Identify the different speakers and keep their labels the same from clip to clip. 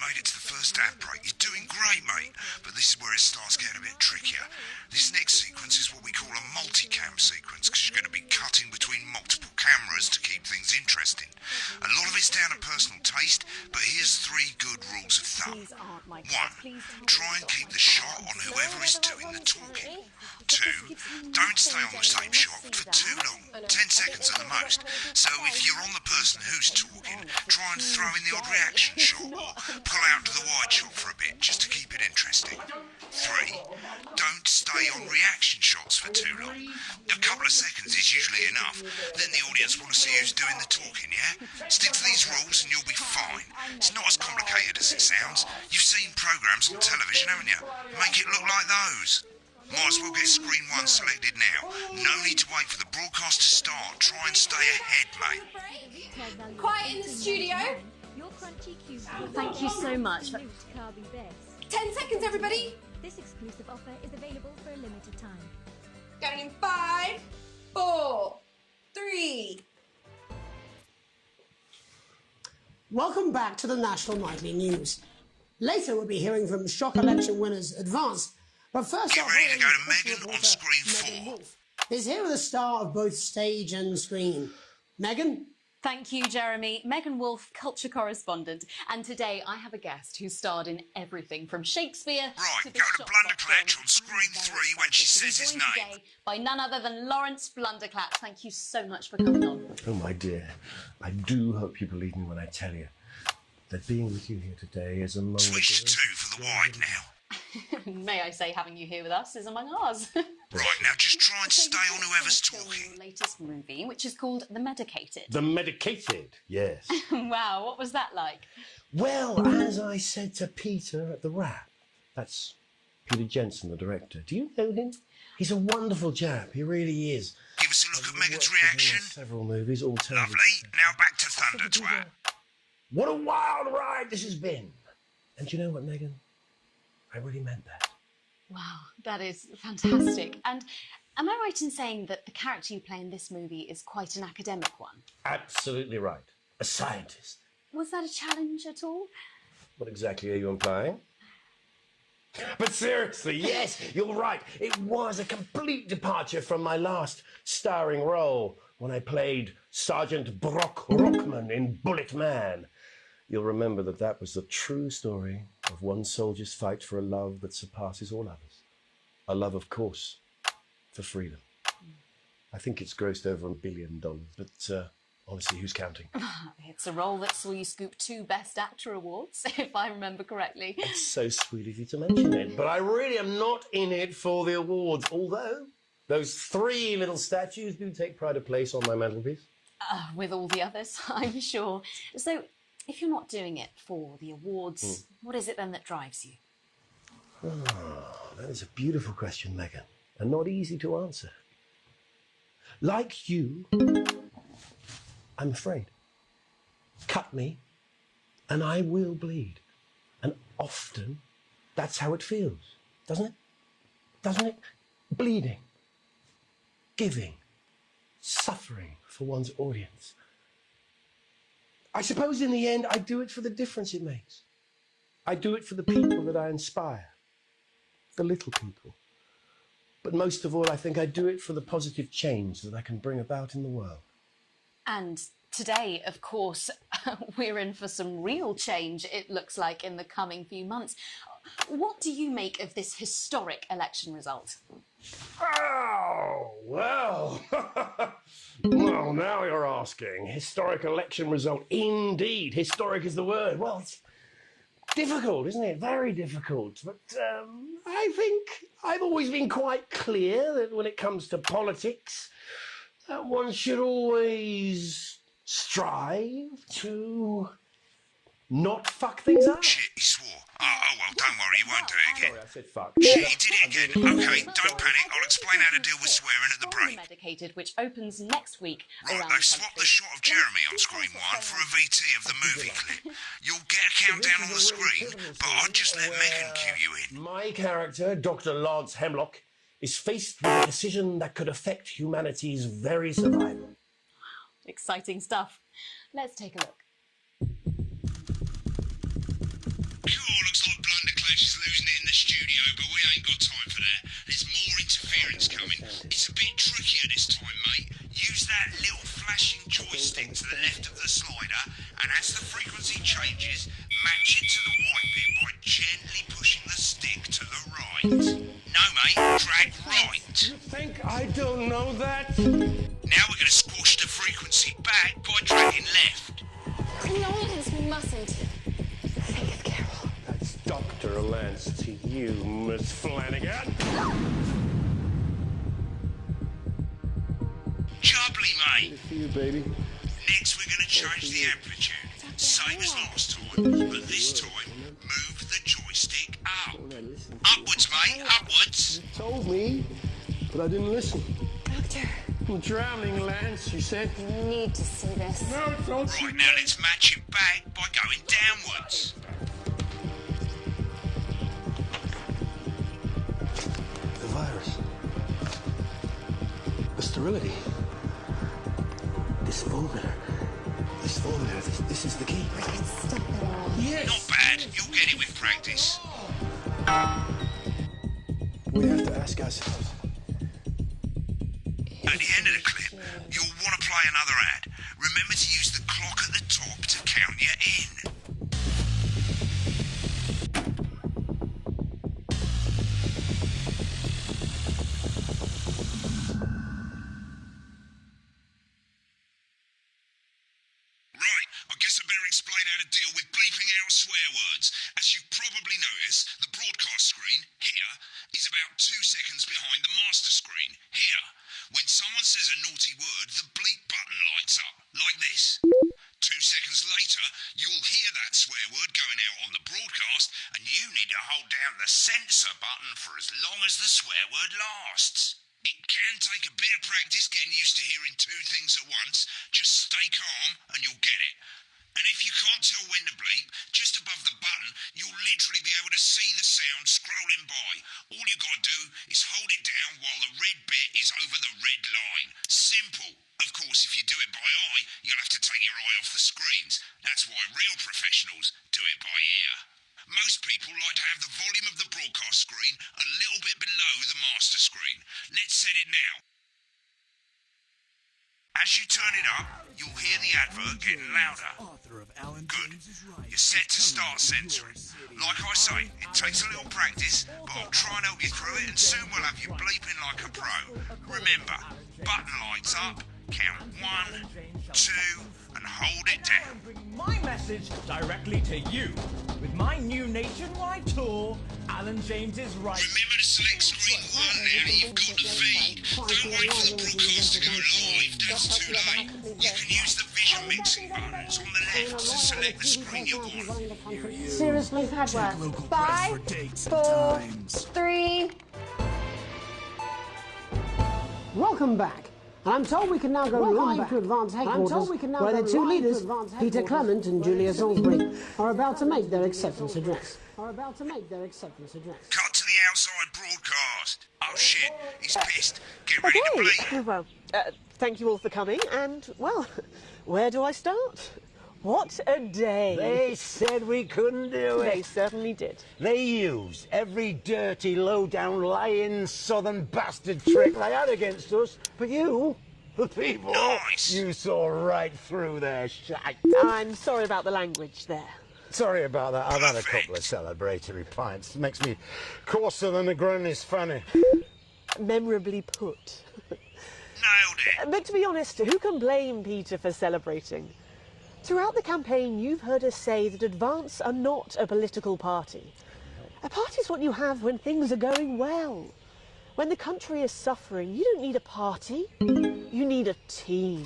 Speaker 1: made it to the first ad break. You're doing great, mate. But this is where it starts getting a bit trickier. This next sequence is what we call a multi-cam sequence, because you're going to be cutting between multiple cameras to keep things interesting. A lot of it's down to personal taste, but here's 3 good rules of thumb. 1, try and keep the shot on whoever is doing the talking. 2, don't stay on the same shot for too long, 10 seconds at the most. So if you're on the person who's talking, try and throw in the odd reaction shot or pull out to the wide shot for a bit just to keep it interesting. 3, don't stay on reaction shots for too long. A couple of seconds is usually enough. Then the audience want to see who's doing the talking, yeah? Stick to these rules and you'll be fine. It's not as complicated as it sounds. You've seen programmes on television, haven't you? Make it look like those. Might as well get screen 1 selected now. No need to wait for the broadcast to start. Try and stay ahead, mate.
Speaker 2: Quiet in the studio.
Speaker 3: Thank you so much.
Speaker 2: 10 seconds, everybody.
Speaker 4: This exclusive offer is available for a limited time.
Speaker 2: Counting in 5, 4, 3.
Speaker 5: Welcome back to the National Nightly News. Later we'll be hearing from shock election winners Advance. But first
Speaker 1: Get
Speaker 5: off,
Speaker 1: ready to go to Megan on screen
Speaker 5: Megan
Speaker 1: 4.
Speaker 5: Wolfe is here with a star of both stage and screen. Megan?
Speaker 3: Thank you, Jeremy. Megan Wolfe, culture correspondent. And today I have a guest who starred in everything from Shakespeare
Speaker 1: Right,
Speaker 3: to
Speaker 1: go to
Speaker 3: shop
Speaker 1: Blunderclatch
Speaker 3: films
Speaker 1: on screen 3 when she says his
Speaker 3: joined
Speaker 1: name.
Speaker 3: today by none other than Lawrence Blunderclatch. Thank you so much for coming on.
Speaker 6: Oh, my dear, I do hope you believe me when I tell you that being with you here today is among
Speaker 1: Switch to 2 for the wide now.
Speaker 3: May I say, having you here with us is among ours.
Speaker 1: Right, now just try and stay on whoever's
Speaker 3: Film
Speaker 1: talking.
Speaker 3: your latest movie, which is called The Medicated.
Speaker 6: The medicated, yes.
Speaker 3: Wow, what was that like?
Speaker 6: Well, as I said to Peter at the Wrap, that's Peter Jensen, the director. Do you know him? He's a wonderful chap, he really is.
Speaker 1: Give us a look at Megan's
Speaker 6: Worked with him on
Speaker 1: reaction.
Speaker 6: several movies, all television.
Speaker 1: Lovely. Now back to Thunder Twat.
Speaker 6: What a wild ride this has been. And do you know what, Megan? I really meant that.
Speaker 3: Wow, that is fantastic. And am I right in saying that the character you play in this movie is quite an academic one?
Speaker 6: Absolutely right. A scientist.
Speaker 3: Was that a challenge at all?
Speaker 6: What exactly are you implying? But seriously, yes, you're right. It was a complete departure from my last starring role when I played Sergeant Brock Rockman in Bullet Man. You'll remember that that was the true story of one soldier's fight for a love that surpasses all others. A love, of course, for freedom. I think it's grossed over $1 billion, but honestly, who's counting?
Speaker 3: It's a role that saw you scoop 2 Best Actor awards, if I remember correctly.
Speaker 6: It's so sweet of you to mention it, but I really am not in it for the awards, although those 3 little statues do take pride of place on my mantelpiece.
Speaker 3: With all the others, I'm sure. So, if you're not doing it for the awards, what is it then that drives you?
Speaker 6: Oh, that is a beautiful question, Megan, and not easy to answer. Like you, I'm afraid. Cut me, and I will bleed. And often, that's how it feels, doesn't it? Doesn't it? Bleeding, giving, suffering for one's audience. I suppose in the end, I do it for the difference it makes. I do it for the people that I inspire, the little people. But most of all, I think I do it for the positive change that I can bring about in the world.
Speaker 3: And today, of course, we're in for some real change, it looks like, in the coming few months. What do you make of this historic election result?
Speaker 6: Oh, well. Well, now you're asking. Historic election result. Indeed. Historic is the word. Well, it's difficult, isn't it? Very difficult. But I think I've always been quite clear that when it comes to politics, one should always strive to not fuck things up.
Speaker 1: Shit, he swore. Oh, well, don't worry, he won't do it again.
Speaker 6: Sorry, I said fuck.
Speaker 1: Shit, he did it again. Okay, don't panic. I'll explain how to deal with swearing at the break.
Speaker 3: Medicated, which opens next week.
Speaker 1: Right, they've swapped the shot of Jeremy on screen 1 for a VT of the movie clip. You'll get a countdown on the screen, but I'd just let Megan cue you in.
Speaker 6: My character, Dr. Lance Hemlock, is faced with a decision that could affect humanity's very survival.
Speaker 3: Exciting stuff. Let's take a look.
Speaker 1: flashing joystick to the left of the slider, and as the frequency changes, match it to the white bit by gently pushing the stick to the right. No, mate, drag right.
Speaker 6: You think I don't know that?
Speaker 1: Now we're going to squash the frequency back by dragging left.
Speaker 2: Clarence mustn't. Faith Carol.
Speaker 6: That's Dr. Lance to you, Miss Flanagan.
Speaker 1: Jubbly, mate.
Speaker 6: Good for you, baby.
Speaker 1: Next, we're going to change the amplitude. Same as last time, but this time, move the joystick up. Upwards, mate, upwards.
Speaker 6: You told me, but I didn't listen.
Speaker 2: Doctor,
Speaker 6: I'm drowning, Lance, you said.
Speaker 2: you need to see this.
Speaker 6: No, don't.
Speaker 1: Right, now let's match it back by going downwards.
Speaker 6: The virus. The sterility. This formula. This is the key.
Speaker 2: Stop it all.
Speaker 6: Yes.
Speaker 1: Not bad, you'll get it with practice.
Speaker 6: We have to ask ourselves.
Speaker 1: At the end of the clip, you'll want to play another ad. Remember to use the clock at the top to count you in. Right, I guess I better explain how to deal with bleeping out swear words. As you've probably noticed, the broadcast screen, here, is about 2 seconds behind the master screen, here. When someone says a naughty word, the bleep button lights up, like this. 2 seconds later, you'll hear that swear word going out on the broadcast, and you need to hold down the censor button for as long as the swear word lasts. It can take a bit of practice getting used to hearing two things at once. Just stay calm and you'll get it. And if you can't tell when to bleep, just above the button, you'll literally be able to see the sound scrolling by. All you gotta do is hold it down while the red bit is over the red line. Simple. Of course, if you do it by eye, you'll have to take your eye off the screens. That's why real professionals do it by ear. Most people like to have the volume of the broadcast screen a little bit below the master screen. Let's set it now. As you turn it up, you'll hear the advert getting louder. Good. You're set to start censoring. Like I say, it takes a little practice, but I'll try and help you through it, and soon we'll have you bleeping like a pro. Remember, button lights up, count 1, 2, and hold it down.
Speaker 7: My message directly to you. With my new nationwide tour, Alan James is right.
Speaker 1: Remember to select screen 1 now that you've got the feed. Don't wait for the broadcast to go live, that's too late. You can use the vision mixing buttons on the left to select the screen you want.
Speaker 2: Seriously, Padworth. 5, 4, 3.
Speaker 5: Welcome back. And I'm told we can now go live to Advance Headquarters, where the two leaders, Peter Clement and Julia Salisbury, are about to make their acceptance address.
Speaker 1: Cut to the outside broadcast. Oh shit, he's pissed. Get ready to bleep.
Speaker 8: Well, thank you all for coming, and, well, where do I start? What a day.
Speaker 9: They said we couldn't do it.
Speaker 8: They certainly did.
Speaker 9: They used every dirty, low-down, lying, southern bastard trick they had against us. But you, the people,
Speaker 1: Nice.
Speaker 9: you saw right through their shite.
Speaker 8: I'm sorry about the language there.
Speaker 9: Sorry about that. I've had a couple of celebratory pints. Makes me coarser than a granny's fanny.
Speaker 8: Memorably put.
Speaker 1: Nailed it.
Speaker 8: But to be honest, who can blame Peter for celebrating? Throughout the campaign, you've heard us say that Advance are not a political party. A party is what you have when things are going well. When the country is suffering, you don't need a party. You need a team.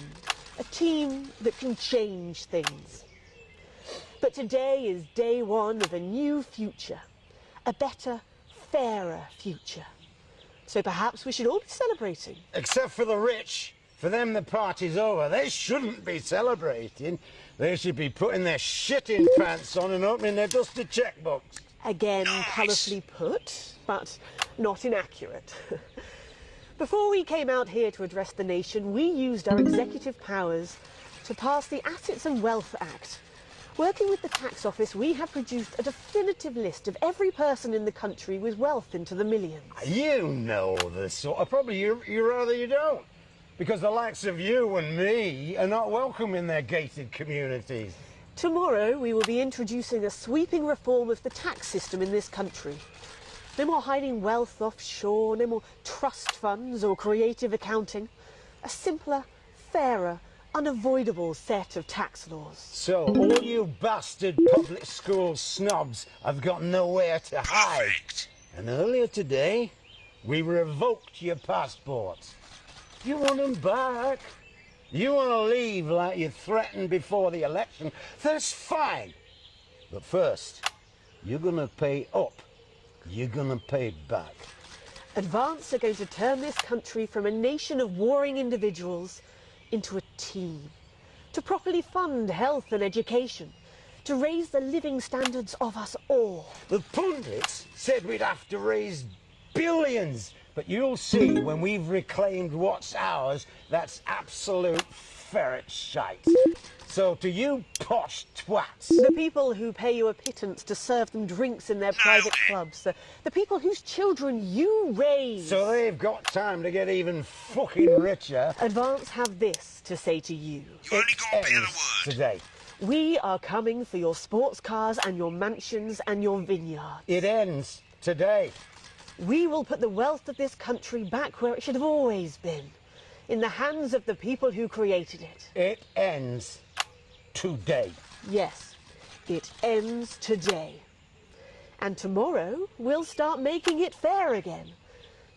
Speaker 8: A team that can change things. But today is day one of a new future. A better, fairer future. So perhaps we should all be celebrating.
Speaker 9: Except for the rich. For them, the party's over. They shouldn't be celebrating. They should be putting their shitting pants on and opening their dusty checkbooks.
Speaker 8: Again, colourfully put, but not inaccurate. Before we came out here to address the nation, we used our executive powers to pass the Assets and Wealth Act. Working with the tax office, we have produced a definitive list of every person in the country with wealth into the millions.
Speaker 9: You know the sort of... Probably you rather you don't. because the likes of you and me are not welcome in their gated communities.
Speaker 8: Tomorrow we will be introducing a sweeping reform of the tax system in this country. No more hiding wealth offshore, no more trust funds or creative accounting. A simpler, fairer, unavoidable set of tax laws.
Speaker 9: So, all you bastard public school snobs have got nowhere to hide.
Speaker 1: Perfect.
Speaker 9: And earlier today, we revoked your passports. You want them back? You want to leave like you threatened before the election? That's fine. But first, you're going to pay up. You're going to pay back.
Speaker 8: Advance are going to turn this country from a nation of warring individuals into a team. To properly fund health and education. To raise the living standards of us all.
Speaker 9: The pundits said we'd have to raise billions. But you'll see when we've reclaimed what's ours, that's absolute ferret shite. So to you posh twats.
Speaker 8: The people who pay you a pittance to serve them drinks in their private clubs. The people whose children you raise.
Speaker 9: So they've got time to get even fucking richer.
Speaker 8: Advance have this to say to you.
Speaker 1: You only got a bit of the word.
Speaker 9: Today.
Speaker 8: We are coming for your sports cars and your mansions and your vineyards.
Speaker 9: It ends today.
Speaker 8: We will put the wealth of this country back where it should have always been. In the hands of the people who created it.
Speaker 9: It ends today.
Speaker 8: Yes, it ends today. And tomorrow we'll start making it fair again.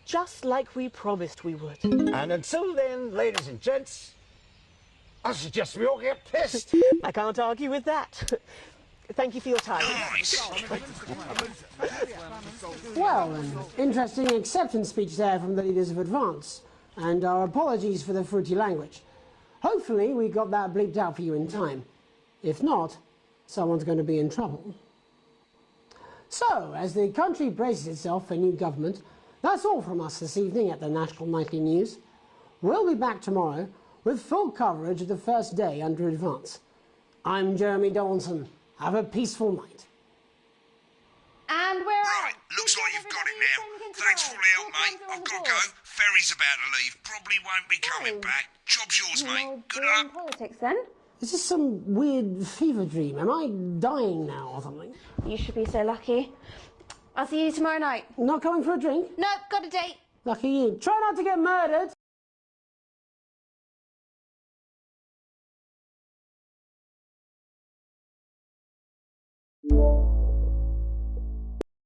Speaker 8: Just like we promised we would.
Speaker 9: And until then, ladies and gents, I suggest we all get pissed.
Speaker 8: I can't argue with that. Thank you for your time.
Speaker 1: Nice.
Speaker 5: Well, an interesting acceptance speech there from the leaders of Advance, and our apologies for the fruity language. Hopefully we got that bleeped out for you in time. If not, someone's going to be in trouble. So, as the country braces itself for new government, that's all from us this evening at the National Nightly News. We'll be back tomorrow with full coverage of the first day under Advance. I'm Jeremy Donaldson. Have a peaceful night.
Speaker 3: And we're
Speaker 1: Right,
Speaker 3: out.
Speaker 1: looks like you've got it now. Thanks for all the help, mate. I've got to go. Ferry's about to leave. Probably won't be coming back. Job's yours, mate. Good luck.
Speaker 2: Politics then?
Speaker 5: Is this some weird fever dream? Am I dying now or something?
Speaker 2: You should be so lucky. I'll see you tomorrow night.
Speaker 5: Not coming for a drink?
Speaker 2: Nope, got a date.
Speaker 5: Lucky you. Try not to get murdered.